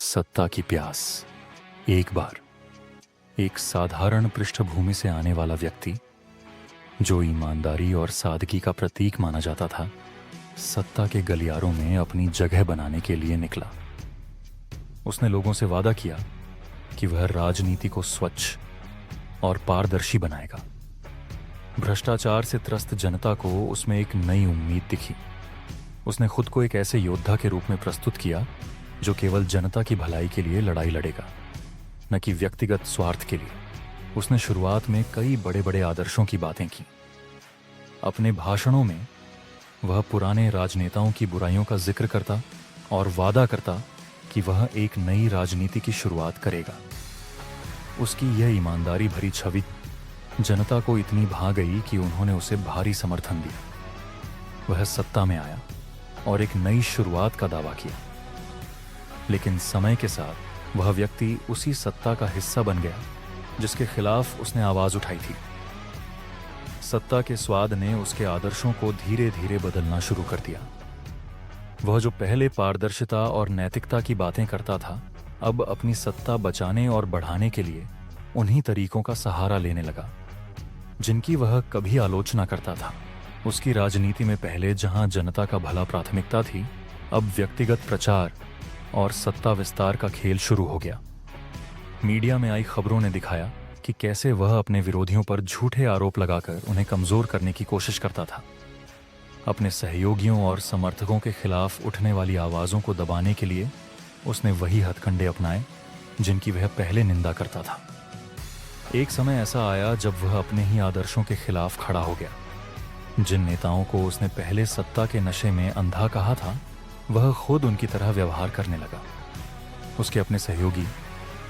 सत्ता की प्यास। एक बार एक साधारण पृष्ठभूमि से आने वाला व्यक्ति, जो ईमानदारी और सादगी का प्रतीक माना जाता था, सत्ता के गलियारों में अपनी जगह बनाने के लिए निकला। उसने लोगों से वादा किया कि वह राजनीति को स्वच्छ और पारदर्शी बनाएगा। भ्रष्टाचार से त्रस्त जनता को उसमें एक नई उम्मीद दिखी। उसने खुद को एक ऐसे योद्धा के रूप में प्रस्तुत किया जो केवल जनता की भलाई के लिए लड़ाई लड़ेगा, न कि व्यक्तिगत स्वार्थ के लिए। उसने शुरुआत में कई बड़े बड़े आदर्शों की बातें की। अपने भाषणों में वह पुराने राजनेताओं की बुराइयों का जिक्र करता और वादा करता कि वह एक नई राजनीति की शुरुआत करेगा। उसकी यह ईमानदारी भरी छवि जनता को इतनी भा गई कि उन्होंने उसे भारी समर्थन दिया। वह सत्ता में आया और एक नई शुरुआत का दावा किया, लेकिन समय के साथ वह व्यक्ति उसी सत्ता का हिस्सा बन गया जिसके खिलाफ उसने आवाज उठाई थी। सत्ता के स्वाद ने उसके आदर्शों को धीरे धीरे बदलना शुरू कर दिया। वह जो पहले पारदर्शिता और नैतिकता की बातें करता था, अब अपनी सत्ता बचाने और बढ़ाने के लिए उन्हीं तरीकों का सहारा लेने लगा जिनकी वह कभी आलोचना करता था। उसकी राजनीति में पहले जहां जनता का भला प्राथमिकता थी, अब व्यक्तिगत प्रचार और सत्ता विस्तार का खेल शुरू हो गया। मीडिया में आई खबरों ने दिखाया कि कैसे वह अपने विरोधियों पर झूठे आरोप लगाकर उन्हें कमजोर करने की कोशिश करता था। अपने सहयोगियों और समर्थकों के खिलाफ उठने वाली आवाजों को दबाने के लिए उसने वही हथकंडे अपनाए जिनकी वह पहले निंदा करता था। एक समय ऐसा आया जब वह अपने ही आदर्शों के खिलाफ खड़ा हो गया। जिन नेताओं को उसने पहले सत्ता के नशे में अंधा कहा था, वह खुद उनकी तरह व्यवहार करने लगा। उसके अपने सहयोगी,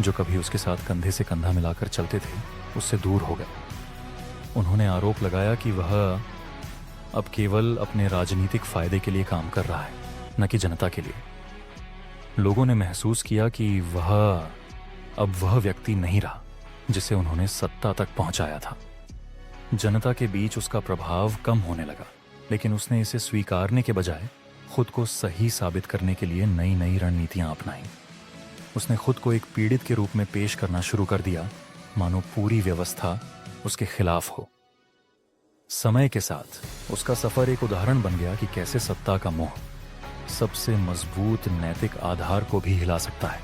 जो कभी उसके साथ कंधे से कंधा मिलाकर चलते थे, उससे दूर हो गए। उन्होंने आरोप लगाया कि वह अब केवल अपने राजनीतिक फायदे के लिए काम कर रहा है, न कि जनता के लिए। लोगों ने महसूस किया कि वह अब वह व्यक्ति नहीं रहा जिसे उन्होंने सत्ता तक पहुंचाया था। जनता के बीच उसका प्रभाव कम होने लगा, लेकिन उसने इसे स्वीकारने के बजाय खुद को सही साबित करने के लिए नई नई रणनीतियां अपनाई। उसने खुद को एक पीड़ित के रूप में पेश करना शुरू कर दिया, मानो पूरी व्यवस्था उसके खिलाफ हो। समय के साथ उसका सफर एक उदाहरण बन गया कि कैसे सत्ता का मोह सबसे मजबूत नैतिक आधार को भी हिला सकता है।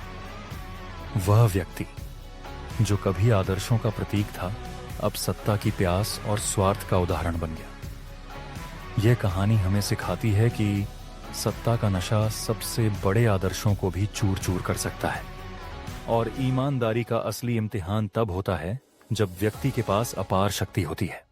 वह व्यक्ति जो कभी आदर्शों का प्रतीक था, अब सत्ता की प्यास और स्वार्थ का उदाहरण बन गया। यह कहानी हमें सिखाती है कि सत्ता का नशा सबसे बड़े आदर्शों को भी चूर चूर कर सकता है, और ईमानदारी का असली इम्तिहान तब होता है जब व्यक्ति के पास अपार शक्ति होती है।